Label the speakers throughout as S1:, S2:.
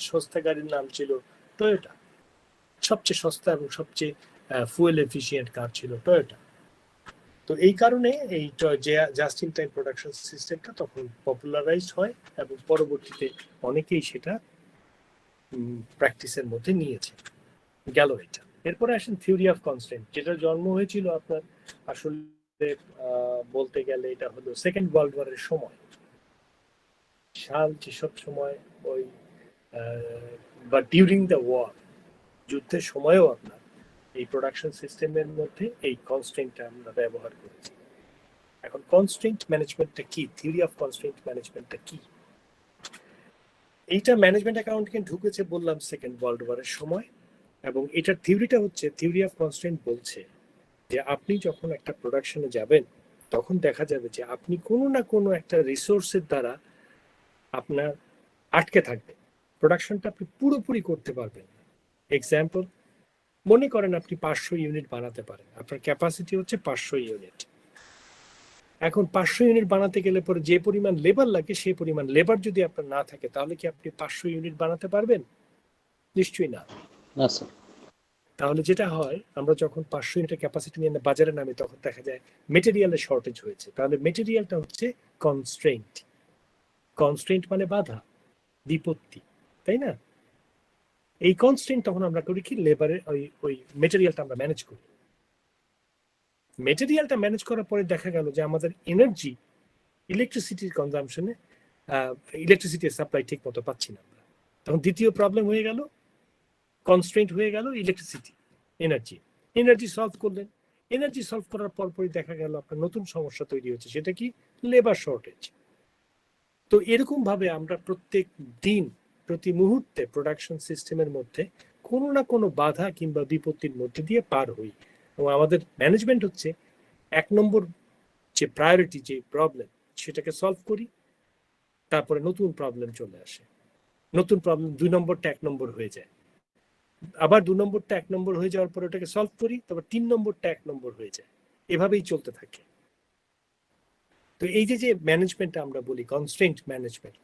S1: সস্তা গাড়ির নাম ছিল টয়োটা, সবচেয়ে সস্তা এবং সবচেয়ে ফুয়েল এফিসিয়েন্ট কার ছিল টয়োটা। তো এই কারণে এই জাস্ট ইন টাইম প্রোডাকশন সিস্টেমটা তখন পপুলারাইজড হয় এবং পরবর্তীতে অনেকেই সেটা প্র্যাকটিসের মধ্যে নিয়েছে গেল এটা। এরপরে আসেন থিওরি অফ কনস্ট্যান্ট, যেটা জন্ম হয়েছিল আপনার আসলে বলতে গেলে এটা হলো সেকেন্ড ওয়ার্ল্ড ওয়ারের সময়, সাল যেসব সময় ওই বা ডিউরিং দ্য ওয়ার, যুদ্ধের সময়ও আপনার এই প্রোডাকশন সিস্টেমের মধ্যে এই কনস্ট্যান্টটা আমরা ব্যবহার করেছি। এখন কনস্ট্রেন্ট ম্যানেজমেন্টটা কি, থিওরি অফ কনস্ট্রেন্ট ম্যানেজমেন্টটা কি? এইটা ম্যানেজমেন্ট অ্যাকাউন্টিং ঢুকেছে বললাম সেকেন্ড ওয়ার্ল্ড ওয়ারের সময়, এবং এটার থিওরিটা হচ্ছে থিওরি অফ কনস্ট্রেন্ট বলছে যে আপনি যখন একটা প্রোডাকশনে যাবেন তখন দেখা যাবে যে আপনি কোনো না কোনো একটা রিসোর্সের দ্বারা আপনার আটকে থাকবে, প্রোডাকশনটা আপনি পুরোপুরি করতে পারবেন না। এক্সাম্পল, মনে করেন আপনি 500 ইউনিট বানাতে পারেন, আপনার ক্যাপাসিটি হচ্ছে 500 ইউনিট। এখন 500 ইউনিট বানাতে গেলে পরে যে পরিমাণ লেবার লাগে সেই পরিমাণ লেবার যদি আপনার না থাকে তাহলে কি আপনি 500 ইউনিট বানাতে পারবেন? নিশ্চয়ই না। তাহলে যেটা হয়, আমরা যখন 500 ইউনিটের ক্যাপাসিটি নিয়ে বাজারে নামি তখন দেখা যায় মেটেরিয়ালের শর্টেজ হয়েছে। তাহলে মেটেরিয়ালটা হচ্ছে কনস্ট্রেন্ট। কনস্ট্রেন্ট মানে বাধা, বিপত্তি, তাই না? এই কনস্ট্রেন্ট তখন আমরা করি কি, লেবারের ওই মেটেরিয়ালটা আমরা ম্যানেজ করি। মেটেরিয়ালটা ম্যানেজ করার পরে দেখা গেল যে আমাদের এনার্জি, ইলেকট্রিসিটির কনজামশনে, ইলেকট্রিসিটির সাপ্লাই ঠিক মতো পাচ্ছি না আমরা। তখন দ্বিতীয় প্রবলেম হয়ে গেল, কনস্ট্রেন্ট হয়ে গেল ইলেকট্রিসিটি, এনার্জি। এনার্জি সলভ করলেন, এনার্জি সলভ করার পরপরই দেখা গেল আপনার নতুন সমস্যা তৈরি হচ্ছে, সেটা কি, লেবার শর্টেজ। তো এরকম ভাবে আমরা প্রত্যেক দিন প্রতি মুহূর্তে প্রোডাকশন সিস্টেমের মধ্যে কোনো না কোনো বাধা কিংবা বিপত্তির মধ্যে দিয়ে পার হই, এবং আমাদের ম্যানেজমেন্ট হচ্ছে 1 নম্বর যে প্রায়োরিটি, যে প্রবলেম, সেটাকে সলভ করি, তারপরে নতুন প্রবলেম চলে আসে, নতুন প্রবলেম 2 নম্বরটা 1 নম্বর হয়ে যায়, আবার 2 নম্বরটা 1 নম্বর হয়ে যাওয়ার পরে ওটাকে সলভ করি, তারপর 3 নম্বরটা 1 নম্বর হয়ে যায়, এভাবেই চলতে থাকে। তো এই যে ম্যানেজমেন্ট আমরা বলি কনস্ট্রেন্ট ম্যানেজমেন্ট,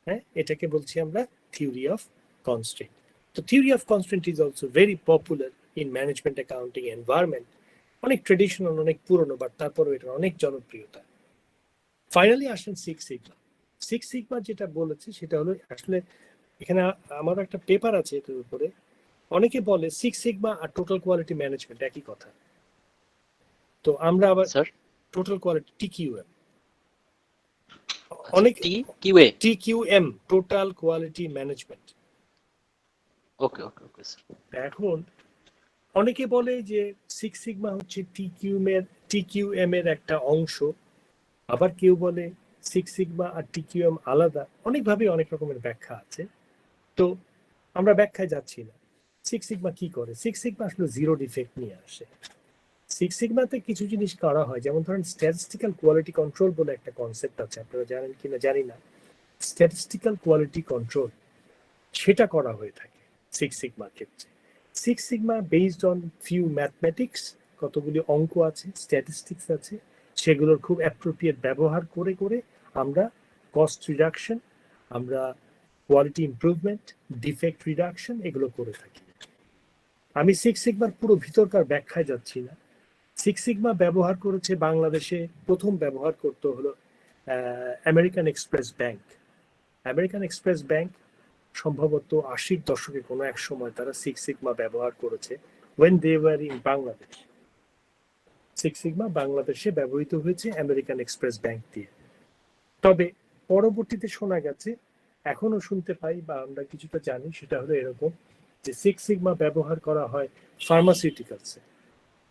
S1: হ্যাঁ, এটাকে বলছি আমরা থিওরি অফ কনস্ট্রেন্ট। তো theory of constraint is also very popular in management accounting environment. অনেক ট্রেডিশনাল, অনেক পুরনো, বাট তারপরেও এটার অনেক জনপ্রিয়তা। ফাইনালি আসেন সিক্স সিগমা। সিক্স সিগমা যেটা বলেছে সেটা হলো, আসলে এখানে আমার একটা পেপার আছে এটার উপরে, অনেকে বলে সিক্স সিগমা আর টোটাল কোয়ালিটি ম্যানেজমেন্ট একই কথা। তো আমরা আবার টোটাল কোয়ালিটি টিকিউএম, অনেক টিকিউএম টোটাল কোয়ালিটি ম্যানেজমেন্ট।
S2: ওকে ওকে ওকে স্যার।
S1: এখন অনেকে বলে যে সিক্স সিগমা হচ্ছে টিকিউএম এর একটা অংশ, আবার কেউ বলে সিক্স সিগমা আর টিকিউএম আলাদা। অনেকভাবে অনেক রকমের ব্যাখ্যা আছে, তো আমরা ব্যাখ্যায় যাচ্ছি না। সিক্স সিগমা কি করে? সিক্স সিগমা আসলে জিরো ডিফেক্ট নিয়ে আসে। সিক্স সিগমাতে কিছু জিনিস করা হয়, যেমন ধরেন স্ট্যাটিস্টিক্যাল কোয়ালিটি কন্ট্রোল বলে একটা কনসেপ্ট আছে, আপনারা জানেন কিনা জানি না। স্ট্যাটিস্টিক্যাল কোয়ালিটি কন্ট্রোল সেটা করা হয়ে থাকে সিক্স সিগমার ক্ষেত্রে। Six sigma based on few mathematics, কতগুলি অঙ্ক আছে, স্ট্যাটিস্টিক্স আছে, সেগুলোর খুব অ্যাপ্রোপ্রিয়েট ব্যবহার করে করে আমরা কস্ট রিডাকশন, আমরা কোয়ালিটি ইমপ্রুভমেন্ট, ডিফেক্ট রিডাকশন এগুলো করে থাকি। আমি সিক্স সিগমার পুরো ভিতরকার ব্যাখ্যায় যাচ্ছি না। সিক্স সিগমা ব্যবহার করেছে বাংলাদেশে, প্রথম ব্যবহার করতে হলো American express bank. American express bank সম্ভবত 80-র দশকে কোনো এক সময় তারা সিক্স সিগমা ব্যবহার করেছে, when they were in Bangladesh. Six sigma বাংলাদেশে ব্যবহৃত হয়েছে আমেরিকান এক্সপ্রেস ব্যাংক দিয়ে। তবে পরবর্তীতে শোনা গেছে, এখনো শুনতে পাই বা আমরা কিছুটা জানি, সেটা হলো এরকম যে সিক্স সিগমা ব্যবহার করা হয় ফার্মাসিউটিক্যালসে,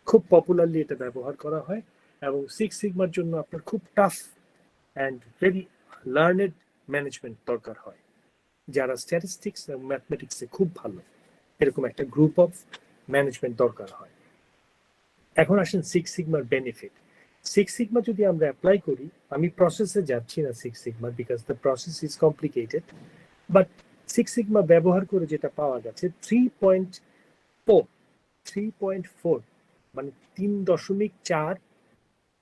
S1: খুব পপুলারলি এটা ব্যবহার করা হয়, এবং সিক্স সিগমার জন্য আপনার খুব tough and very learned management দরকার হয়, যারা স্ট্যাটিস্টিক্স এবং ম্যাথমেটিক্সে খুব ভালো, এরকম একটা গ্রুপ অফ ম্যানেজমেন্ট দরকার হয়। এখন আসেন সিক্স সিগমার বেনিফিট। সিক্স সিগমা যদি আমরা অ্যাপ্লাই করি, আমি প্রসেসে যাচ্ছি না সিক্স সিগমার, because the process is complicated, but six sigma ব্যবহার করে যেটা পাওয়া গেছে 3.4 মানে 3.4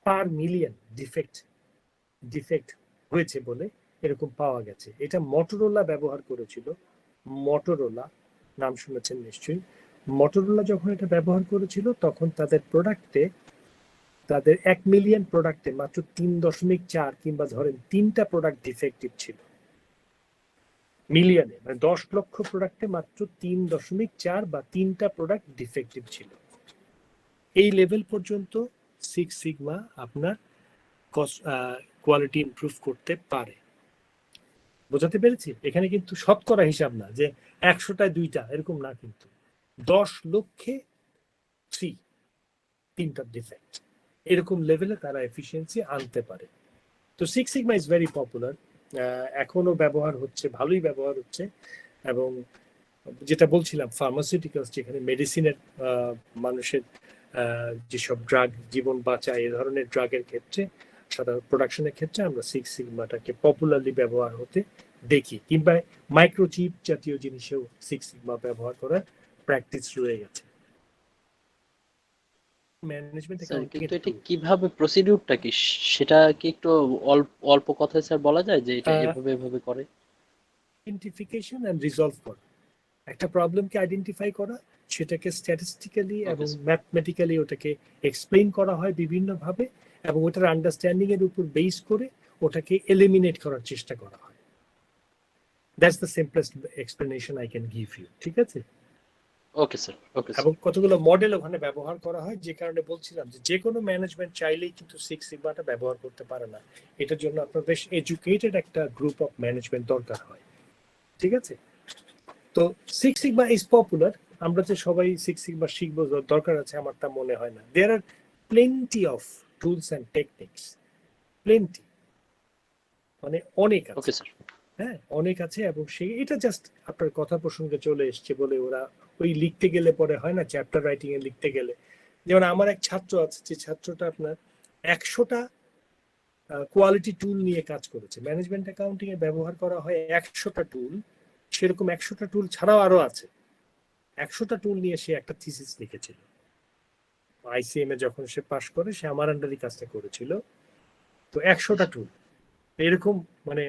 S1: পার মিলিয়ন ডিফেক্ট হয়েছে বলে এরকম পাওয়া গেছে। এটা মটোরোলা ব্যবহার করেছিল মটোরোলা, নাম শুনেছেন নিশ্চয়ই। মটোরোলা যখন এটা ব্যবহার করেছিল তখন তাদের প্রোডাক্টে, তাদের 1 মিলিয়ন প্রোডাক্টে মাত্র 3.4 কিংবা ধরেন 3টা প্রোডাক্ট ডিফেক্টিভ ছিল। মিলিয়নে মানে 10 লক্ষ প্রোডাক্টে মাত্র 3.4 বা 3টা প্রোডাক্ট ডিফেক্টিভ ছিল। এই লেভেল পর্যন্ত সিক্স সিগমা আপনার কোয়ালিটি ইমপ্রুভ করতে পারে। বোঝাতে পেরেছি? এখানে কিন্তু শতকরা হিসাব না যে 100টায় 2টা, এরকম না, কিন্তু 10 লক্ষে 3টা ডিফেক্ট, এরকম লেভেলে তারা এফিসিয়েন্সি আনতে পারে। তো six sigma is very popular, এখনো ব্যবহার হচ্ছে, ভালোই ব্যবহার হচ্ছে। এবং যেটা বলছিলাম ফার্মাসিউটিক্যালস, যেখানে মেডিসিনের মানুষের যেসব ড্রাগ জীবন বাঁচায়, এ ধরনের ড্রাগের ক্ষেত্রে, সাধারণ প্রোডাকশনের ক্ষেত্রে আমরা সিক্স সিগমাটাকে পপুলারলি ব্যবহার হতে দেখি, কিংবা মাইক্রোচিপ জাতীয় জিনিসেও সিক্স সিগমা ব্যবহার করার প্র্যাকটিস রয়ে গেছে। ম্যানেজমেন্ট
S2: স্যার কিন্তু এটা কিভাবে, প্রসিডিউরটা কি, সেটা কি একটু অল্প কথায় স্যার বলা যায় যে এটা এভাবে এভাবে করে?
S1: আইডেন্টিফিকেশন এন্ড রিজলভ করা, একটা প্রবলেমকে আইডেন্টিফাই করা, সেটাকে স্ট্যাটিস্টিক্যালি এবং ম্যাথমেটিক্যালি ওটাকে এক্সপ্লেইন করা হয় বিভিন্নভাবে, এবং ওটার আন্ডারস্ট্যান্ডিং এর উপর বেস করে ওটাকে এলিমিনেট করার চেষ্টা করা হয়। That's the simplest explanation I can give you. ঠিক আছে?
S2: Okay sir, okay sir.
S1: এবং কতগুলো মডেল ওখানে ব্যবহার করা হয়, যে কারণে বলছিলাম যে কোনো ম্যানেজমেন্ট চাইলেই কিন্তু সিক্স সিগমাটা ব্যবহার করতে পারে না। এটার জন্য আপনার বেশ এডুকেটেড একটা গ্রুপ অফ ম্যানেজমেন্ট দরকার হয়। ঠিক আছে? তো সিক্স সিগমা ইজ পপুলার। আমরা যে সবাই সিক্স সিগমা শিখবো দরকার আছে আমার তা মনে হয় না। There are plenty of tools and techniques, plenty, মানে অনেক আছে।
S2: Okay sir.
S1: হ্যাঁ, অনেক আছে। এবং সেই এটা জাস্ট আপনার কথা প্রসঙ্গে চলে এসছে বলে ওরা ওই লিখতে গেলে পরে হয় না, চ্যাপ্টার রাইটিং এ লিখতে গেলে। যেমন আমার এক ছাত্র আছে, যে ছাত্রটা আপনার 100টা কোয়ালিটি টুল নিয়ে কাজ করেছে। ম্যানেজমেন্ট অ্যাকাউন্টিং এ ব্যবহার করা হয় 100টা টুল, সেরকম 100টা টুল ছাড়াও আরো আছে। 100টা টুল নিয়ে সে একটা থিসিস লিখেছিল। আইসিএম এ যখন সে পাশ করে, সে আমার আন্ডারই কাজটা করেছিল। তো 100টা টুল এরকম, মানে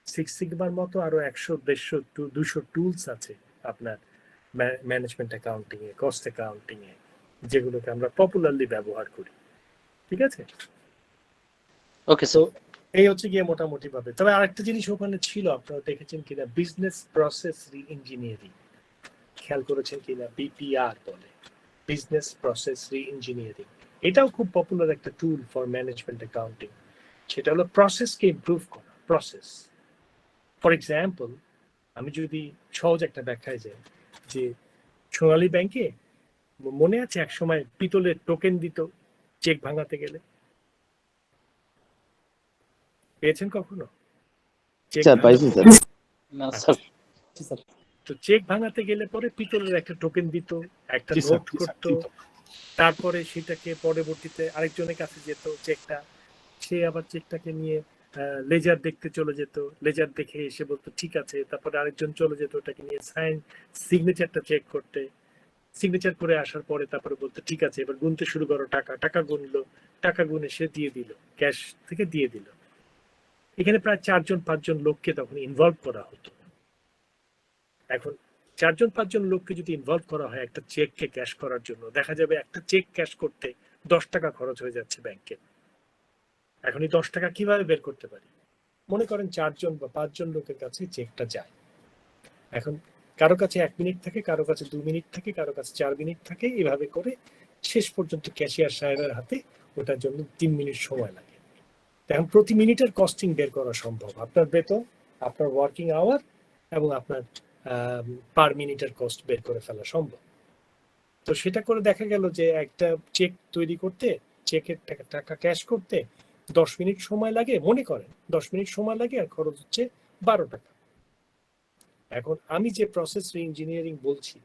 S1: সিক্স সিগমার মতো আরো 100, 150, 200 টুলস আছে আপনার ম্যানেজমেন্ট অ্যাকাউন্টিং এ, কস্ট অ্যাকাউন্টিং এ, যেগুলোকে আমরা পপুলারলি ব্যবহার করি। ঠিক আছে?
S2: ওকে
S1: তো
S2: স্যার।
S1: এই হচ্ছে গিয়ে মোটামুটি ভাবে। তবে আরেকটা জিনিস ওখানে ছিল, আপনারা দেখেছেন কিনা, বিজনেস প্রসেস রি ইঞ্জিনিয়ারিং, খেয়াল করেছেন কিনা? বিপিআর বলে, বিজনেস প্রসেস রি ইঞ্জিনিয়ারিং। এটাও খুব পপুলার একটা টুল ফর ম্যানেজমেন্ট অ্যাকাউন্টিং। সেটা হলো প্রসেসকে ইমপ্রুভ করা, প্রসেস। ফর এক্সাম্পল, আমি যদি সহজ একটা ব্যাখ্যায় যাই, যে সোনালী ব্যাংকে মনে আছে এক সময় পিতলের টোকেন দিত চেক ভাঙাতে গেলে? পেয়েছেন কখনো চেক
S3: স্যার পাইছি
S1: ভাঙাতে?
S3: স্যার।
S2: না
S1: আচ্ছা,
S2: স্যার।
S1: তো চেক ভাঙাতে গেলে পরে পিতলের একটা টোকেন দিত, একটা নোট করতো, তারপরে সেটাকে পরবর্তীতে আরেকজনের কাছে যেত চেকটা, সে আবার চেকটাকে নিয়ে লেজার দেখতে চলে যেত, লেজার দেখে এসে বলতো ঠিক আছে, তারপরে আরেকজন চলে যেত ওটাকে নিয়ে সাইন সিগনেচারটা চেক করতে, সিগনেচার করে আসার পরে তারপরে বলতো ঠিক আছে এবার গুনতে শুরু করো টাকা, টাকা গুনলো, টাকা গুনে সে দিয়ে দিল, ক্যাশ থেকে দিয়ে দিল। এখানে প্রায় 4-5জন লোককে তখন ইনভলভ করা হতো। এখন 4-5জন লোককে যদি ইনভলভ করা হয় একটা চেককে ক্যাশ করার জন্য, দেখা যাবে একটা চেক ক্যাশ করতে 10 টাকা খরচ হয়ে যাচ্ছে ব্যাংকে। এখন এই 10 টাকা কিভাবে বের করতে পারি? মনে করেন 4জন বা 5জন লোকের কাছে চেকটা যায়। এখন কারো কাছে 1 মিনিট থাকে, কারো কাছে 2 মিনিট থাকে, কারো কাছে 4 মিনিট থাকে, এভাবে করে শেষ পর্যন্ত ক্যাশিয়ার সাহেবের হাতে ওটার জন্য 3 মিনিট সময় লাগে। এখন প্রতি মিনিটের কস্টিং বের করা সম্ভব, আপনার বেতন, আপনার ওয়ার্কিং আওয়ার এবং আপনার পার মিনিটের কস্ট বের করে ফেলা সম্ভব। তো সেটা করে দেখা গেল যে একটা চেক তৈরি করতে, চেকের টাকা ক্যাশ করতে 10 মিনিট সময় লাগে, মনে করেন 10 মিনিট সময় লাগে, আর খরচ হচ্ছে 12 টাকা। এখন আমি যে প্রসেস রি ইঞ্জিনিয়ারিং বলছি,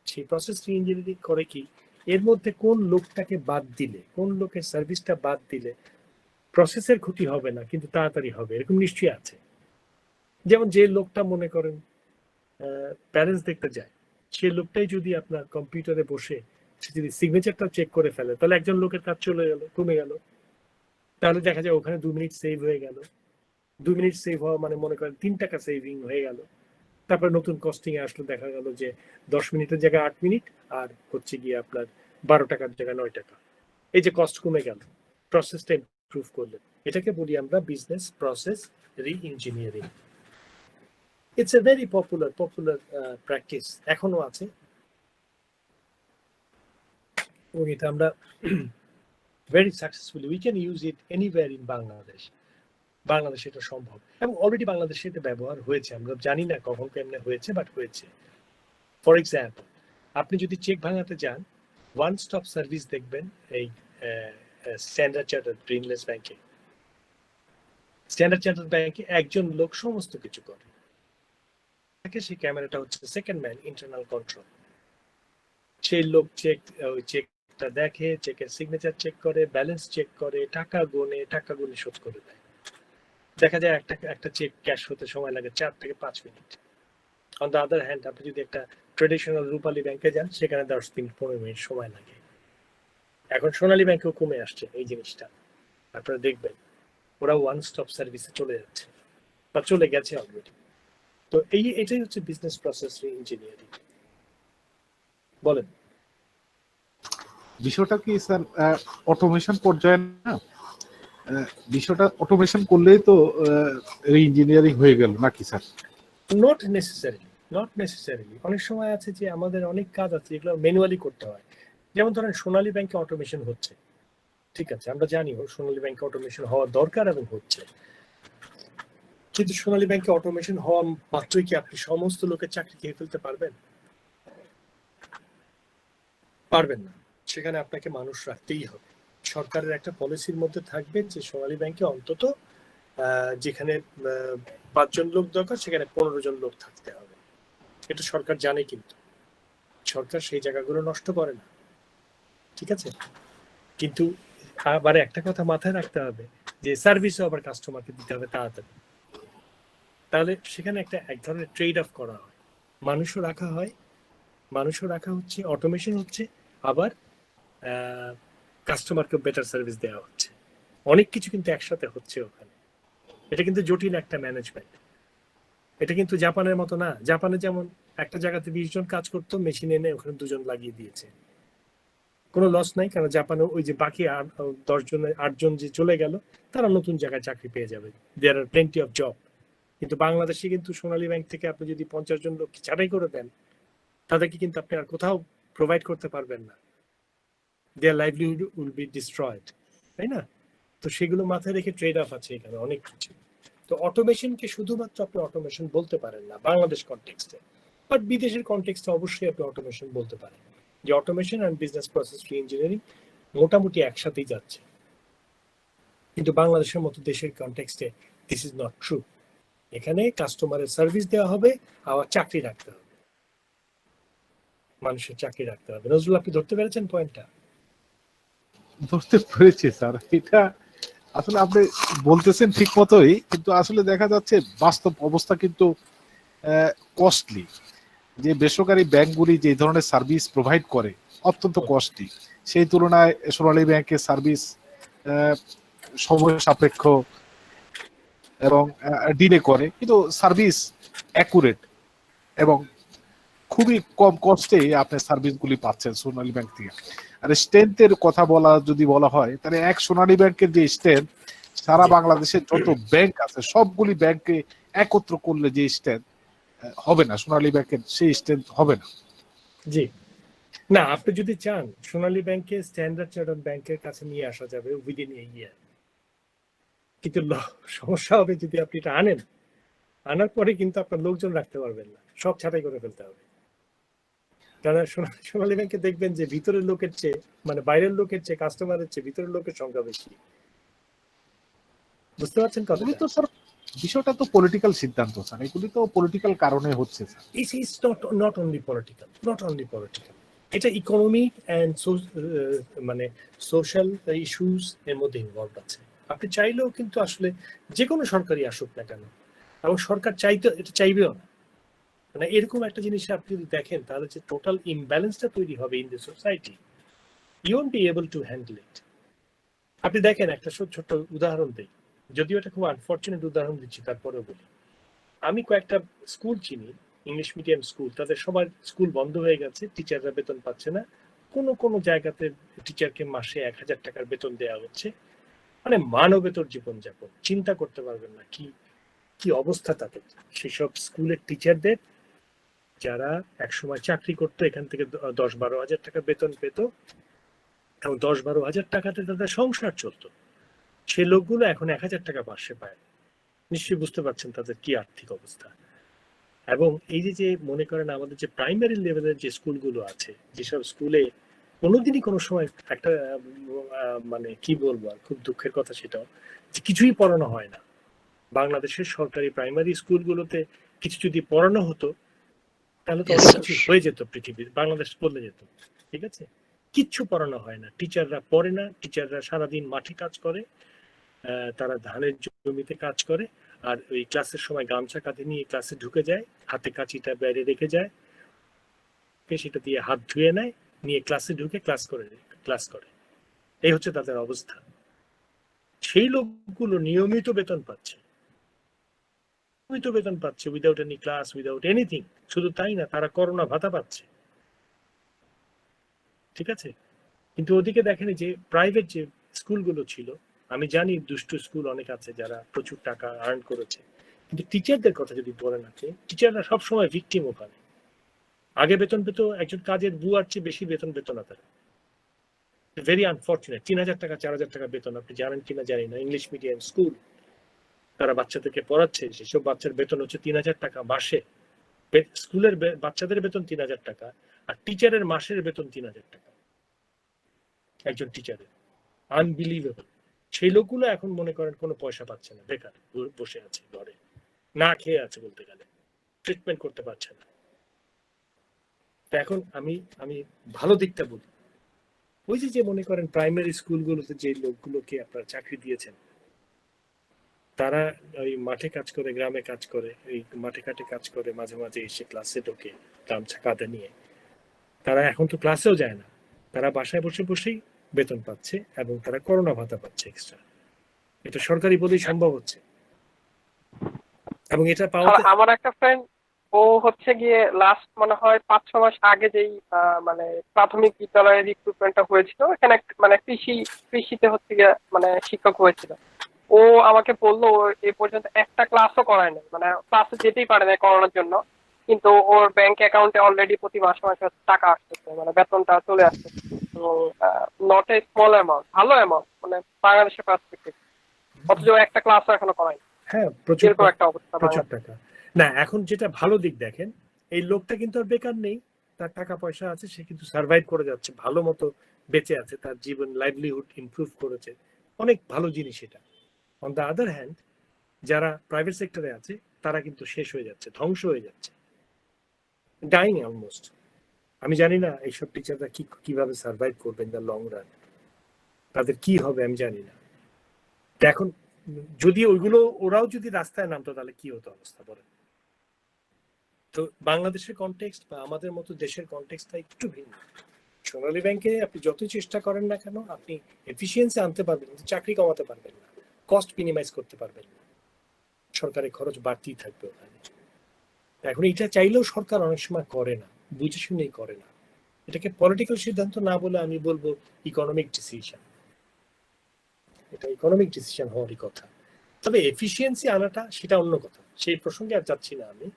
S1: সেই প্রসেস রি ইঞ্জিনিয়ারিং করে কি, এর মধ্যে কোন লোকটাকে বাদ দিলে, কোন লোকের সার্ভিসটা বাদ দিলে প্রসেসের ক্ষতি হবে না কিন্তু তাড়াতাড়ি হবে, এরকম নিশ্চয়ই আছে। যেমন যে লোকটা মনে করেন প্যারেন্টস দেখতে যায়, সে লোকটাই যদি আপনার কম্পিউটারে বসে সে যদি সিগনেচারটা চেক করে ফেলে, তাহলে একজন লোকের কাজ চলে গেল, কমে গেল। তাহলে দেখা যায় ওখানে 2 মিনিট সেভ হয়ে গেল। 2 মিনিট সেভ হওয়া মানে মনে করেন 3 টাকা সেভিং হয়ে গেল। তারপরে নতুন কস্টিং এ আসলো, দেখা গেল যে 10 মিনিটের জায়গায় 8 মিনিট, আর হচ্ছে গিয়ে আপনার 12 টাকার জায়গায় 9 টাকা। এই যে কস্ট কমে গেল, প্রসেসটা ইমপ্রুভ করলেন, এটাকে বলি আমরা বিজনেস প্রসেস রি engineering. It's a very popular practice, এখনো আছে, এবং এটা আমরা very successfully we can use it anywhere in Bangladesh. বাংলাদেশে এটা সম্ভব, এবং অলরেডি বাংলাদেশে এটা ব্যবহার হয়েছে, আমরা জানি না কখন কেমনে হয়েছে, বাট হয়েছে। ফর এক্সাম্পল, আপনি যদি চেক ভাঙাতে যান, ওয়ান স্টপ সার্ভিস দেখবেন এই স্ট্যান্ডার্ড চার্টার্ড গ্রিনলেস ব্যাংকে। স্ট্যান্ডার্ড চার্টার্ড ব্যাংকে একজন লোক সমস্ত কিছু করে, সেই ক্যামেরাটা হচ্ছে সেকেন্ড ম্যান, ইন্টারনাল কন্ট্রোল। সেই লোক চেকটা দেখে, চেকের সিগনেচার চেক করে, ব্যালেন্স চেক করে, টাকা গুনে শোধ করে দেয়। দেখা যায় একটা চেক ক্যাশ হতে সময় লাগে 4 থেকে 5 minute. On the other hand, আপনি যদি একটা ট্রেডিশনাল রূপালী ব্যাংকে যান, সেখানে 10 মিনিট 15 মিনিট সময় লাগে। এখন সোনালী ব্যাংকেও কমে আসছে এই জিনিসটা, আপনারা দেখবেন ওরা ওয়ান স্টপ সার্ভিসে চলে যাচ্ছে বা চলে গেছে অলরেডি। তো এটাই হচ্ছে বিজনেস প্রসেস ইঞ্জিনিয়ারিং। বলেন।
S3: বিষয়টা কি স্যার অটোমেশন পর্যায়ে না? বিষয়টা অটোমেশন করলেই তো ইঞ্জিনিয়ারিং হয়ে গেল নাকি স্যার?
S1: Not necessarily. অনেক সময় আছে যে আমাদের অনেক কাজ আছে যেগুলো ম্যানুয়ালি করতে হয়। যেমন ধরেন সোনালী ব্যাংকে অটোমেশন হচ্ছে, ঠিক আছে, আমরা জানি সোনালী ব্যাংকে অটোমেশন হওয়া দরকার এবং হচ্ছে, কিন্তু সোনালী ব্যাংকে অটোমেশন হওয়া মাত্রই কি আপনি সমস্ত লোকের চাকরি খেয়ে ফেলতে পারবেন? পারবেন না। সেখানে আপনাকে মানুষ রাখতেই হবে। সরকারের একটা পলিসির মধ্যে থাকবে যে সোনালী ব্যাংকে অন্তত যেখানে 5 জন লোক দরকার, সেখানে 15 জন লোক থাকতে হবে। এটা সরকার জানে, কিন্তু সরকার সেই জায়গাগুলো নষ্ট করে না, ঠিক আছে। কিন্তু আবার একটা কথা মাথায় রাখতে হবে যে সার্ভিসও আবার কাস্টমারকে দিতে হবে তাড়াতাড়ি। তাহলে সেখানে এক ধরনের ট্রেড অফ করা হয়, মানুষও রাখা হচ্ছে, অটোমেশন হচ্ছে, আবার কাস্টমারকে বেটার সার্ভিস দেওয়া হচ্ছে। অনেক কিছু কিন্তু একসাথে হচ্ছে ওখানে। এটা কিন্তু জটিল একটা ম্যানেজমেন্ট। এটা কিন্তু জাপানের মতো না। জাপানে যেমন একটা জায়গাতে 20 জন কাজ করতো, মেশিন এনে ওখানে 2 জন লাগিয়ে দিয়েছে, কোনো লস নাই, কারণ জাপানে ওই যে বাকি 8 জন যে চলে গেল, তারা নতুন জায়গায় চাকরি পেয়ে যাবে। দেয়ার আর প্লেন্টি অফ জব। কিন্তু বাংলাদেশে কিন্তু সোনালী ব্যাংক থেকে আপনি যদি 50 জন লোক ছাঁটাই করে দেন, তাদেরকে কিন্তু আপনি আর কোথাও প্রোভাইড করতে পারবেন না। দেয়ার লাইভলিহুড উইল বি ডিস্ট্রয়েড, তাই না? তো সেগুলো মাথায় রেখে ট্রেড অফ আছে এখানে অনেক কিছু। তো অটোমেশনকে শুধুমাত্র আপনি অটোমেশন বলতে পারেন না বাংলাদেশ কনটেক্সটে, বাট বিদেশের কনটেক্সটে অবশ্যই আপনি অটোমেশন বলতে পারেন, যে automation and business process engineering মোটামুটি একসাথেই যাচ্ছে। কিন্তু বাংলাদেশের মতো দেশের কনটেক্সটে দিস ইজ নট ট্রু। এখানে কাস্টমারের সার্ভিস দেওয়া হবে, আবার চাকরি রাখতে হবে, মানুষের চাকরি রাখতে হবে। নজরুল, আপনি ধরতে পেরেছেন পয়েন্টটা?
S3: ধরতে পেরেছি স্যার। এটা আসলে আপনি বলতেছেন ঠিক মতোই, কিন্তু আসলে দেখা যাচ্ছে বাস্তব অবস্থা কিন্তু কস্টলি। যে বেসরকারি ব্যাংকগুলি যে ধরনের সার্ভিস প্রোভাইড করে অত্যন্ত কস্টলি, সেই তুলনায় সোনালী ব্যাংকের সার্ভিস সময় সাপেক্ষ এবং ডিলে করে, কিন্তু সার্ভিস অ্যাকুরেট এবং খুবই কম কস্টে আপনি সার্ভিসগুলি পাচ্ছেন সোনালী ব্যাংক থেকে। আর স্ট্রেংথের কথা যদি বলা হয়, তাহলে এক সোনালী ব্যাংকের যে স্ট্রেংথ, সারা বাংলাদেশের যত ব্যাংক আছে সবগুলি ব্যাংকে একত্র করলে যে স্ট্রেংথ হবে না, সোনালী ব্যাংকের সেই স্ট্রেংথ হবে না।
S1: জি না, আপনি যদি চান সোনালী ব্যাংকে স্ট্যান্ডার্ড চার্টার্ড ব্যাংকের কাছে নিয়ে আসা যাবে উইদিন এ ইয়ার, কিন্তু সমস্যা হবে যদি আপনি এটা আনার পরে কিন্তু আপনার লোকজন রাখতে পারবেন না, সব ছাঁটাই করে ফেলতে হবে। কারণ সোনালী ব্যাংকে দেখবেন যে ভিতরের লোকের চেয়ে, মানে বাইরের লোকের চেয়ে কাস্টমারের চেয়ে ভিতরের লোকের সংখ্যা বেশি। বুঝতে পারছেন কথা?
S3: এগুলি তো স্যার বিষয়টা তো পলিটিক্যাল সিদ্ধান্ত স্যার, এগুলি তো পলিটিক্যাল কারণে হচ্ছে sir.
S1: It's not only political, এটা ইকোনমিক এন্ড মানে সোশ্যাল ইস্যুস এর মধ্যে ইনভলভ আছে। আপনি চাইলেও কিন্তু আসলে যে কোনো সরকারি আসুক না কেন, এবং সরকার এটা চাইবেও না, মানে এরকম একটা জিনিস আপনি যদি দেখেন, তাহলে যে টোটাল ইমব্যালেন্সটা তৈরি হবে in the society, you won't be able to handle it. আপনি দেখেন, একটা ছোট্ট উদাহরণ দিই, যদিও এটা খুব আনফর্চুনেট উদাহরণ দিচ্ছি, তারপরেও বলি। আমি কয়েকটা স্কুল চিনি ইংলিশ মিডিয়াম স্কুল, তাদের সবার স্কুল বন্ধ হয়ে গেছে, টিচাররা বেতন পাচ্ছে না। কোন জায়গাতে টিচারকে মাসে 1,000 টাকার বেতন দেওয়া হচ্ছে। মানে মানবেতর জীবনযাপন, চিন্তা করতে পারবেন না কি কি অবস্থা তাদের। সেসব স্কুলের টিচারদের যারা একসময় চাকরি করতো, এখান থেকে 10-12 হাজার টাকা বেতন পেত এবং 10-12 হাজার টাকাতে তাদের সংসার চলতো, সে লোকগুলো এখন 1,000 টাকা মাসে পায়। নিশ্চয়ই বুঝতে পারছেন তাদের কি আর্থিক অবস্থা। এবং এই যে মনে করেন আমাদের যে প্রাইমারি লেভেলের যে স্কুলগুলো আছে, যেসব স্কুলে কোনোদিনই কোনো সময় একটা মানে কি বলবো, আর খুব দুঃখের কথা সেটাও, যে কিছুই পড়ানো হয় না। বাংলাদেশের সরকারি প্রাইমারি স্কুলগুলোতে কিছু যদি পড়ানো হতো তাহলে তো
S2: Yes,
S1: অনেক
S2: sir.
S1: কিছু হয়ে যেত, পৃথিবীর বাংলাদেশ বদলে যেত। ঠিক আছে, কিচ্ছু পড়ানো হয় না, টিচাররা পড়ে না, টিচাররা সারাদিন মাঠে কাজ করে, তারা ধানের জমিতে কাজ করে, আর ওই ক্লাসের সময় গামছা কাঁধে নিয়ে ক্লাসে ঢুকে যায়, হাতে কাঁচিটা বাইরে রেখে যায়, সেটা দিয়ে হাত ধুয়ে নেয়, নিয়ে ক্লাসে ঢুকে ক্লাস করে। এই হচ্ছে তাদের অবস্থা। সেই লোকগুলো নিয়মিত বেতন পাচ্ছে, without any class, without anything. শুধু তাই না, তারা করোনা ভাতা পাচ্ছে। ঠিক আছে, কিন্তু ওদিকে দেখেন যে প্রাইভেট যে স্কুলগুলো ছিল, আমি জানি দুষ্টু স্কুল অনেক আছে যারা প্রচুর টাকা আর্ন করেছে, কিন্তু টিচারদের কথা যদি বলেন আপনি, টিচাররা সবসময় ভিকটিম। ওখানে আগে বেতন পেত, একজন কাজের বুয়ার চেয়ে বেশি বেতন পেত না তারা। Very unfortunate. 3,000 টাকা 4,000 টাকা বেতন, আপনি জানেন কিনা জানি না, ইংলিশ মিডিয়াম স্কুল তারা বাচ্চাদেরকে পড়াচ্ছে, সেসব বাচ্চার বেতন হচ্ছে 3,000 টাকা মাসে। স্কুলের বাচ্চাদের বেতন 3,000 টাকা, আর টিচারের মাসের বেতন 3,000 টাকা একজন টিচারের। আনবিলিভেবল। সেই লোকগুলো এখন মনে করেন কোনো পয়সা পাচ্ছে না, বেকার বসে আছে ঘরে, না খেয়ে আছে বলতে গেলে, ট্রিটমেন্ট করতে পারছে না। এখন আমি ভালো দিকটা বলি, ওই যে মনে করেন প্রাইমারি স্কুলগুলোতে যে লোকগুলোকে আপনারা চাকরি দিয়েছেন, তারা ওই মাঠে কাজ করে, গ্রামে কাজ করে, ওই মাঠে ঘাটে কাজ করে, মাঝে মাঝে এসে ক্লাসে ঢোকে গামছা কাঁধে নিয়ে। তারা এখন তো ক্লাসেও যায় না, তারা বাসায় বসে বসেই বেতন পাচ্ছে এবং তারা করোনা ভাতা পাচ্ছে এক্সট্রা। এটা সরকারি বলেই সম্ভব হচ্ছে, এবং এটা পাওয়াতে
S4: আমার একটা ফ্রেন্ড, ও হচ্ছে গিয়ে লাস্ট মনে হয় 5-6 মাস আগে যেই মানে প্রাথমিক বিদ্যালয়ের রিক্রুটমেন্টটা হয়েছিল, এখানে মানে কৃষিতে হচ্ছে গিয়ে মানে শিক্ষক হয়েছিল। ও আমাকে বললো ও এ পর্যন্ত একটা ক্লাসও করায় নাই, মানে ক্লাসে যেতেই পারে না করোনার জন্য, কিন্তু ওর ব্যাংক অ্যাকাউন্টে অলরেডি প্রতি মাসে মাসে টাকা আসতেছে, মানে বেতনটা চলে আসতেছে। তো নট এ স্মল অ্যামাউন্ট, ভালো অ্যামাউন্ট মানে বাংলাদেশের পার্সপেক্টিভ, অথচ ও একটা ক্লাসও এখনো করায়।
S1: হ্যাঁ, প্রচুর
S4: এরকম একটা অবস্থা
S1: প্রচুর টাকা। না, এখন যেটা ভালো দিক দেখেন, এই লোকটা কিন্তু আর বেকার নেই, তার টাকা পয়সা আছে, সে কিন্তু সার্ভাইভ করে যাচ্ছে, ভালো মতো বেঁচে আছে, তার জীবন লাইভলিহুড ইমপ্রুভ করেছে, অনেক ভালো জিনিস এটা। অন দ্য আদার হ্যান্ড, যারা প্রাইভেট সেক্টরে আছে তারা কিন্তু শেষ হয়ে যাচ্ছে, ধ্বংস হয়ে যাচ্ছে, ডাইং অলমোস্ট। আমি জানি না এইসব টিচাররা কিভাবে সার্ভাইভ করবেন দ্য লং রান, তাদের কি হবে আমি জানি না। এখন যদি ওইগুলো ওরাও যদি রাস্তায় নামতো তাহলে কি হতো অবস্থা বলেন। তো বাংলাদেশের কনটেক্সট বা আমাদের মতো দেশের কনটেক্সটটা একটু ভিন্ন। সোনালী ব্যাংকে আপনি যতই চেষ্টা করেন না কেন, আপনি এফিসিয়েন্সি আনতে পারবেন কিন্তু চাকরি কমাতে পারবেন না, কস্ট মিনিমাইজ করতে পারবেন না, সরকারের খরচ বাড়তেই থাকবে ওখানে। এখন এটা চাইলেও সরকার অনেক সময় করে না, বুঝে শুনেই করে না। এটাকে পলিটিক্যাল সিদ্ধান্ত না বলে আমি বলবো ইকোনমিক ডিসিশন। এটা ইকোনমিক ডিসিশন হওয়ারই কথা। তবে এফিসিয়েন্সি আনাটা সেটা অন্য কথা, সেই প্রসঙ্গে আর যাচ্ছি না আমি,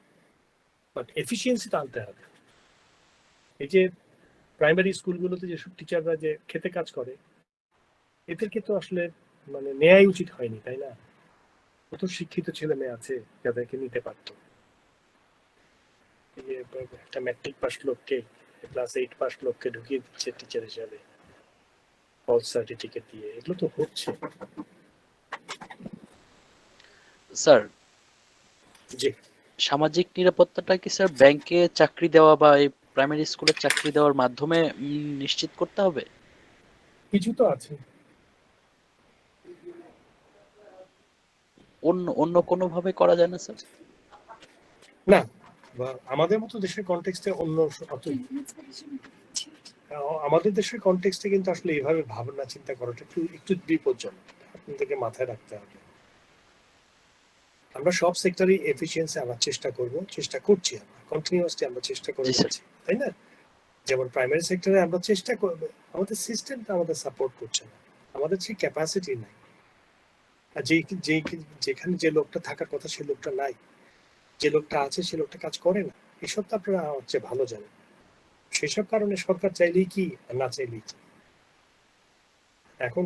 S1: বাট এফিসিয়েন্সি তো আনতে হবে। এই যে প্রাইমারি স্কুলগুলোতে যেসব টিচাররা যে খেতে কাজ করে, এদেরকে তো আসলে মানে নেয়াই উচিত হয়নি, তাই না? কত শিক্ষিত ছেলে মেয়ে আছে যাদেরকে নিতে পারতো। একটা ম্যাট্রিক পাস লোককে, ক্লাস 8 পাস লোককে ঢুকিয়ে দিচ্ছে টিচার হিসাবে ফলস সার্টিফিকেট দিয়ে, এগুলো তো হচ্ছে।
S2: স্যার,
S1: জি,
S2: সামাজিক নিরাপত্তাটা কি স্যার ব্যাংকে চাকরি দেওয়া বা এই প্রাইমারি স্কুলে চাকরি দেওয়ার মাধ্যমে নিশ্চিত করতে হবে?
S1: কিছু তো আছে।
S2: অন্য কোনো ভাবে করা যায় না স্যার?
S1: না, আমাদের মতো দেশের কনটেক্সটে অন্য আমাদের দেশের কনটেক্সটে কিন্তু আসলে এইভাবে ভাবনা চিন্তা করাটা একটু বিপজ্জনক, আপনাদেরকে মাথায় রাখতে হবে। আমরা সব সেক্টরে এফিসিয়েন্সি আনার চেষ্টা করছি আমরা। কন্টিনিউয়াসলি আমরা চেষ্টা করে
S2: জি স্যার।
S1: যাচ্ছি, তাই না? যেমন প্রাইমারি সেক্টরে আমরা চেষ্টা করব, আমাদের সিস্টেমটা আমাদের সাপোর্ট করছে না, আমাদের সেই ক্যাপাসিটি নাই, আর যেখানে যে লোকটা থাকার কথা সেই লোকটা নাই, যে লোকটা আছে সে লোকটা কাজ করে না। এসব তো আপনারা আমার চেয়ে ভালো জানেন। সেসব কারণে সরকার চাইলেই কি আর না চাইলেই কি। এখন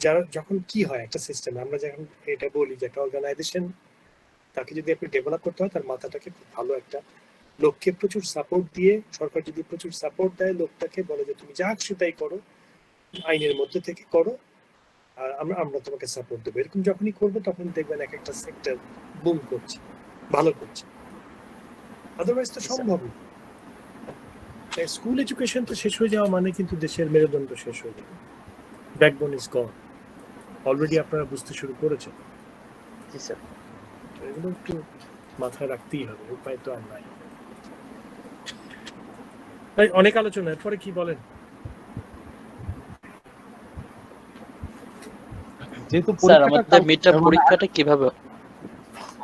S1: যারা যখন কি হয় একটা সিস্টেম, আমরা যখন এটা বলি যে একটা অর্গানাইজেশন তাকে যদি আপনি ডেভেলপ করতে হয়, তার মাথাটাকে খুব ভালো একটা লোককে প্রচুর সাপোর্ট দিয়ে, সরকার যদি প্রচুর সাপোর্ট দেয়, লোকটাকে বলে যে তুমি যা খুশি তাই করো, আইনের মধ্যে থেকে করো, আর আমরা তোমাকে সাপোর্ট দেবো, এরকম যখনই করবো তখন দেখবেন এক একটা সেক্টর বুম করছে, ভালো করছে। আদারওয়াইজ তো সম্ভব না। স্কুল এডুকেশন তো শেষ হয়ে যাওয়া মানে কিন্তু দেশের মেরুদণ্ড শেষ হয়ে যাবে, ব্যাকবোন ইজ গন। অলরেডি আপনারা বুঝতে শুরু করেছেন।
S2: জি স্যার।
S1: তো এগুলো একটু মাথায় রাখতেই হবে, উপায় তো আর নাই। তাই অনেক আলোচনা, এরপরে কি বলেন?
S3: যেহেতু
S2: স্যার
S3: পরীক্ষাটা
S2: আমাদের মিডটার্ম
S3: এবং
S2: পরীক্ষাটা কিভাবে?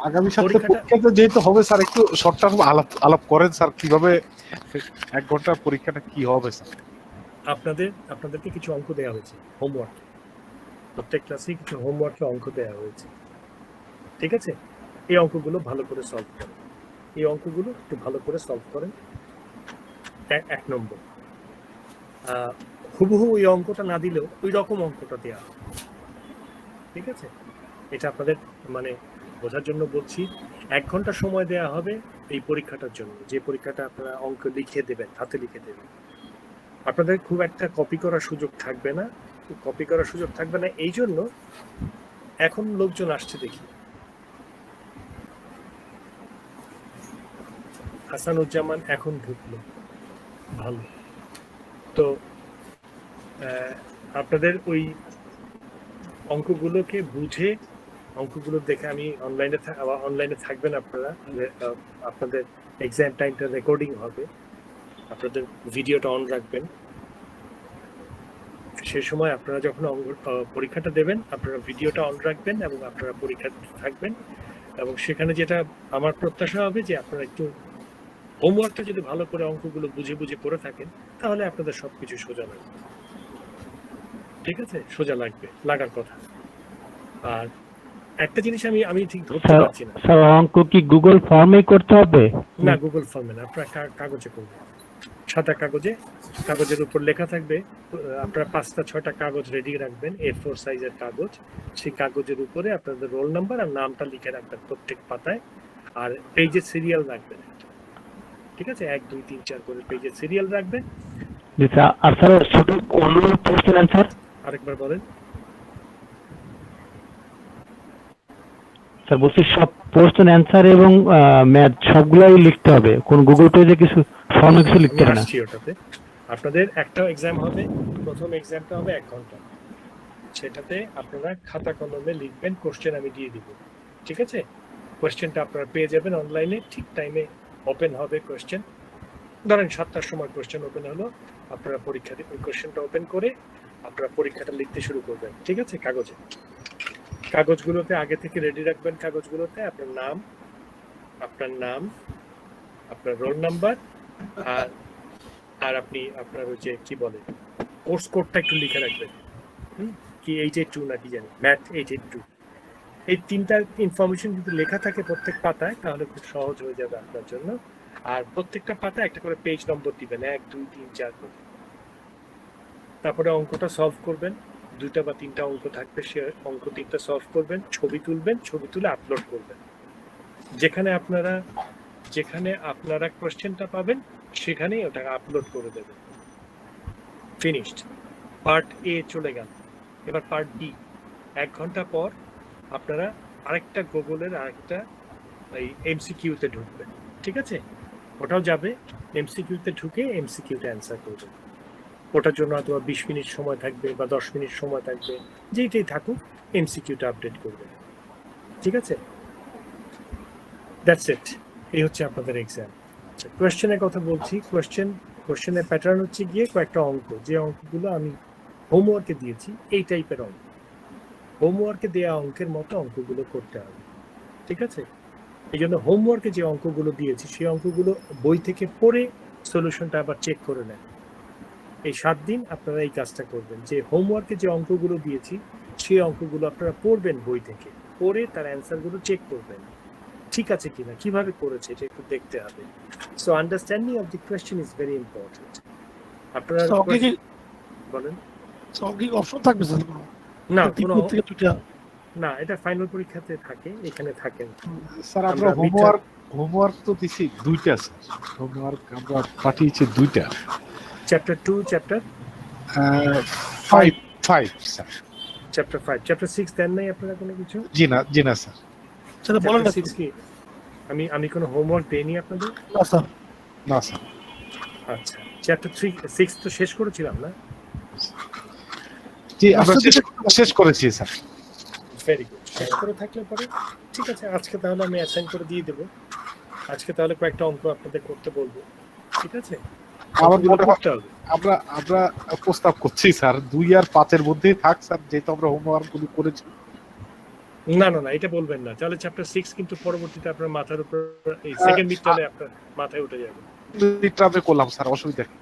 S3: আগামী সপ্তাহে
S1: পরীক্ষাটা-
S3: পরীক্ষাটা যেহেতু হবে স্যার, একটু শর্ট টার্ম আলাপ আলাপ করেন স্যার, কিভাবে 1 ঘন্টার পরীক্ষাটা কি হবে স্যার?
S1: আপনাদেরকে কিছু অঙ্ক দেওয়া হয়েছে হোমওয়ার্ক, প্রত্যেক ক্লাসে কিছু হোমওয়ার্কে অঙ্ক দেওয়া হয়েছে, ঠিক আছে? এই অঙ্কগুলো ভালো করে সলভ করেন, এই অঙ্কগুলো একটু ভালো করে সলভ করেন। 1 নম্বর, হুবহু ওই অঙ্কটা না দিলেও ওই রকম অঙ্কটা দেওয়া হবে, ঠিক আছে? এটা আপনাদের মানে বোঝার জন্য বলছি। 1 ঘন্টা সময় দেওয়া হবে এই পরীক্ষাটার জন্য, যে পরীক্ষাটা আপনারা অঙ্ক লিখে দেবেন, হাতে লিখে দেবেন। আপনাদের খুব একটা কপি করার সুযোগ থাকবে না, এই জন্য এখন লোকজন আসছে দেখি। হাসানুজ্জামান এখন ঢুকলো, ভালো। তো আপনাদের ওই অঙ্কগুলোকে বুঝে, অঙ্কগুলো দেখে, আমি অনলাইনে থাকবেন আপনারা, আপনাদের এক্সাম টাইমটা রেকর্ডিং হবে, আপনাদের ভিডিওটা অন রাখবেন। সে সময় আপনারা যখন পরীক্ষাটা দেবেন, আপনারা ভিডিওটা অন রাখবেন এবং আপনারা পরীক্ষা থাকবেন। এবং সেখানে যেটা আমার প্রত্যাশা হবে যে আপনারা একটু হোমওয়ার্কটা যদি ভালো করে অঙ্কগুলো বুঝে বুঝে করে থাকেন, তাহলে আপনাদের সবকিছু সোজা লাগবে, ঠিক আছে? সোজা লাগার কথা। আর একটা জিনিস আমি ঠিক ধরতে পারছি না।
S5: স্যার অঙ্ক কি গুগল ফর্মে করতে হবে?
S1: না, গুগল ফর্মে না, আপনারা কাগজে করবেন, সাদা কাগজের উপর লেখা থাকবে। আপনারা 5টা-6টা কাগজ রেডি রাখবেন, A4 সাইজের কাগজ। সেই কাগজের উপরে আপনাদের রোল নাম্বার আর নামটা লিখে রাখবেন প্রত্যেক পাতায়, আর পেজে সিরিয়াল রাখবেন, ঠিক আছে? 1 2 3 4 করে পেজে সিরিয়াল রাখবেন।
S5: আর স্যার শুধু কোন কোশ্চেন অ্যান্সার?
S1: আরেকবার বলেন।
S5: স্যার বলছি সব কোশ্চেন অ্যান্সার এবং ম্যাথ সবগুলাই লিখতে হবে, কোন গুগল পেজে কিছু ফর্মে কিছু লিখতে হবে না?
S1: আসছি ওটাতে। আপনাদের একটা এক্সাম হবে, প্রথম এক্সামটা হবে 1 ঘন্টা, সেটাতে আপনারা খাতা কলমে লিখবেন, কোশ্চেন আমি দিয়ে দিব, ঠিক আছে? কোশ্চেনটা আপনারা পেয়ে যাবেন অনলাইনে, ঠিক টাইমে ওপেন হবে কোশ্চেন। ধরেন 7টার সময় কোশ্চেন ওপেন হলো, আপনারা পরীক্ষা দিবেন, কোশ্চেনটা ওপেন করে আপনারা পরীক্ষাটা লিখতে শুরু করবেন, ঠিক আছে? কাগজগুলোতে আগে থেকে রেডি রাখবেন, কাগজগুলোতে আপনার নাম, আপনার রোল নাম্বার, আর আপনি আপনার ওই যে কি বলে কোর্স কোডটা একটু লিখে রাখবেন, কি 882 নাকি জানি, ম্যাথ 882। এই 3টা ইনফরমেশন যদি লেখা থাকে প্রত্যেক পাতায়, তাহলে খুব সহজ হয়ে যাবে আপনার জন্য। আর প্রত্যেকটা পাতায় একটা করে পেজ নম্বর দিবেন, 1 2 3 4 করে। তারপরে অঙ্কটা সলভ করবেন, 2টা বা 3টা অঙ্ক থাকবে, সে অঙ্ক 3টা সলভ করবেন, ছবি তুলবেন, ছবি তুলে আপলোড করবেন। যেখানে আপনারা কোশ্চেনটা পাবেন সেখানেই ওটা আপলোড করে দেবেন। ফিনিশড। পার্ট এ চলে গেল, এবার পার্ট বি। 1 ঘন্টা পর আপনারা আরেকটা গুগলের আরেকটা এই এমসিকিউতে ঢুকবেন, ঠিক আছে? ওটাও যাবে, এমসিকিউতে ঢুকে এমসিকিউতে অ্যান্সার করবেন। ওটার জন্য হয়তো 20 মিনিট সময় থাকবে বা 10 মিনিট সময় থাকবে, যেইটাই থাকুক এমসিকিউটা আপডেট করবেন, ঠিক আছে? That's it. এই হচ্ছে আপনাদের এক্সাম। কোয়েশ্চেনের কথা বলছি। কোয়েশ্চেনের প্যাটার্ন হচ্ছে গিয়ে কয়েকটা অঙ্ক, যে অঙ্কগুলো আমি হোমওয়ার্কে দিয়েছি এই টাইপের অঙ্ক। হোমওয়ার্কে দেওয়া অঙ্কের মতো অঙ্কগুলো করতে হবে, ঠিক আছে? এই জন্য হোমওয়ার্কে যে অঙ্কগুলো দিয়েছি সেই অঙ্কগুলো বই থেকে পড়ে সলিউশনটা আবার চেক করে নেন। এই 7 দিন আপনারা এই কাজটা করবেন, যে হোমওয়ার্কে যে অঙ্কগুলো দিয়েছি সেই অঙ্কগুলো আপনারা পড়বেন বই থেকে, পড়ে তার অ্যান্সারগুলো চেক করবেন ঠিক আছে কিনা, কিভাবে করেছে এটা একটু দেখতে হবে। So understanding of the question is very important. আপনারা বলেন।
S6: অপশন থাকবে স্যার
S1: না কোনো
S6: থেকে দুইটা
S1: না, এটা ফাইনাল পরীক্ষাতে থাকে, এখানে থাকে না।
S3: স্যার আমরা হোমওয়ার্ক তো দিছি 2টা স্যার, হোমওয়ার্ক আমরা পাঠিয়েছি 2টা,
S1: chapter 2 chapter
S3: 5 sir.
S1: Chapter 5 chapter 6 দেন নাই আপনারা কোনো কিছু?
S3: জি না স্যার।
S6: সেটা বলেন না
S1: চ্যাপ্টার 6 কি আমি কোনো হোমওয়ার্ক দেইনি আপনাদের?
S6: না স্যার।
S3: না স্যার।
S1: আচ্ছা, চ্যাপ্টার 6 তো শেষ করেছিলাম না?
S3: জি আমরা শেষ করেছি স্যার।
S1: ভেরি গুড, শেষ করে থাকলে পরে ঠিক আছে। আজকে তাহলে আমি অ্যাসাইন করে দিয়ে দেবো। আজকে তাহলে কয়েকটা অঙ্ক আপনাদের করতে বলবো, ঠিক আছে?
S3: আমার
S1: অঙ্কগুলো
S3: মনে
S1: করতে হবে।
S3: আমরা প্রস্তাব করছি স্যার 2 আর 5-এর মধ্যেই থাক স্যার, যেহেতু আমরা হোমওয়ার্ক গুলো করেছি।
S1: না এটা বলবেন না, তাহলে চ্যাপ্টার 6 কিন্তু পরবর্তীতে আপনার মাথার উপর এই সেকেন্ড মিড টার্মে আপনার মাথায় উঠে যাবে।
S3: লিটারে করলাম স্যার, অসুবিধা নেই।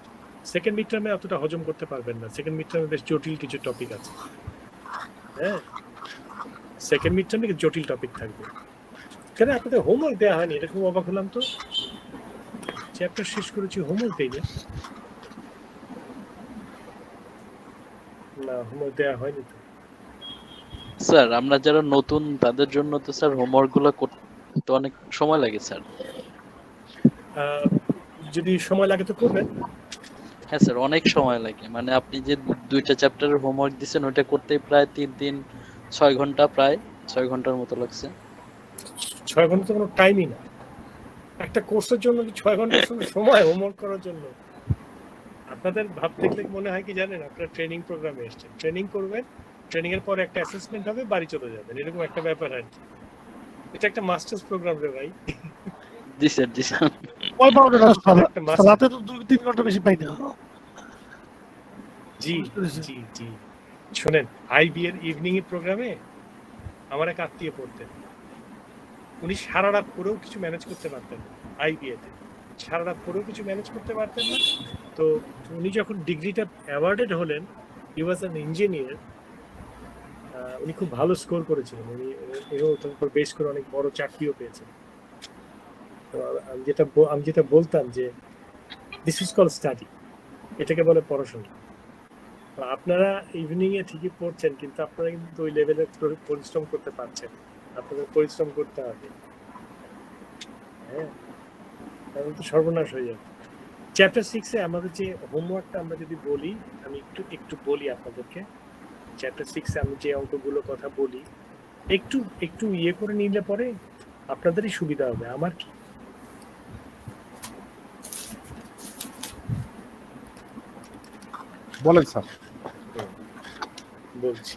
S1: সেকেন্ড মিড টার্মে অতটা হজম করতে পারবেন না, সেকেন্ড মিড টার্মে বেশ জটিল কিছু টপিক আছে। হ্যাঁ, সেকেন্ড মিড টার্মে জটিল টপিক থাকবে। কেন আপনাদের হোমওয়ার্ক দেওয়া হয়নি? এটা খুব অবাক হলাম তো। চ্যাপ্টার শেষ করেছি, হোমওয়ার্ক দেয়নি। না, হোমওয়ার্ক দেওয়া হয়নি তো।
S2: স্যার আমরা যারা নতুন তাদের জন্য তো স্যার হোমওয়ার্ক গুলো করতে অনেক সময় লাগে স্যার।
S1: যদি সময় লাগে তো করবেন।
S2: হ্যাঁ স্যার, অনেক সময় লাগে। মানে আপনি যে 2টা চ্যাপ্টারের হোমওয়ার্ক দিয়েছেন ওটা করতে প্রায় 3 দিন 6 ঘন্টা, প্রায় 6 ঘন্টার মতো লাগছে।
S1: 6 ঘন্টা তো কোনো টাইমই না একটা কোর্সের জন্য। 6 ঘন্টার সময় হোমওয়ার্ক করার জন্য? আপনাদের ভাব দেখলে মনে হয় কি জানেন, আপনারা ট্রেনিং প্রোগ্রামে এসেছেন, ট্রেনিং করবেন, ট্রেনিং এর পরে একটা অ্যাসেসমেন্ট হবে, বাড়ি চলে যাবেন, এরকম একটা ব্যাপার আর কি। এটা একটা মাস্টার্স প্রোগ্রাম রে ভাই।
S2: জি স্যার।
S6: ওই বারোটা
S1: একটা মাস্টার।
S6: রাতে তো 2-3 ঘন্টা বেশি পাই না।
S1: জি শোনেন, আইবি এর ইভিনিং এর প্রোগ্রামে আমার এক আত্মীয় পড়তেন, উনি সারা রাত পরেও কিছু ম্যানেজ করতে পারতেন না। আইবিএ তে সারা রাত পরেও কিছু ম্যানেজ করতে পারতেন না। তো উনি যখন ডিগ্রিটা অ্যাওয়ার্ডেড হলেন, হি ওয়াজ অ্যান ইঞ্জিনিয়ার, উনি খুব ভালো স্কোর করেছিলেন, উনি তার উপর বেশ করে অনেক বড় চাকরিও পেয়েছেন। তো আমি যেটা বলতাম যে দিস ইজ কল স্টাডি, এটাকে বলে পড়াশোনা। আপনারা ইভিনিং এ ঠিকই পড়ছেন, কিন্তু আপনারা কিন্তু ওই লেভেলে পরিশ্রম করতে পারছেন। আপনাদের পরিশ্রম করতে হবে, হ্যাঁ, তাহলে তো সর্বনাশ হয়ে যাবে। চ্যাপ্টার 6-এ আমাদের যে হোমওয়ার্কটা আমরা যদি বলি, আমি একটু বলি আপনাদেরকে। চ্যাপ্টার 6-এ আমি যে অঙ্কগুলো কথা বলি, একটু ইয়ে করে নিলে পরে আপনাদেরই সুবিধা হবে, আমার কি।
S3: বলেন স্যার।
S1: বলছি,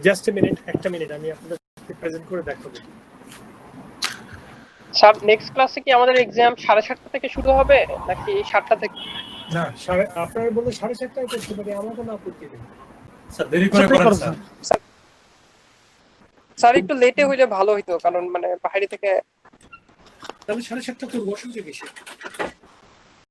S1: জাস্ট একটা মিনিট আমি আপনাদের প্রেজেন্ট করে দেখাবো।
S4: স্যার নেক্সট ক্লাসে কি আমাদের এক্সাম 7:30 থেকে শুরু হবে নাকি 7টা থেকে?
S1: না, আপনারা বললে 7:30টায় করতে পারি, আমার কোনো আপত্তি নেই।
S7: স্যার দেরি করে করেন স্যার।
S4: স্যার একটু লেটে হইলে ভালো হইতো, কারণ মানে বাইরে থেকে।
S1: তাহলে 7:30টা করবো, অসুবিধা কিসে?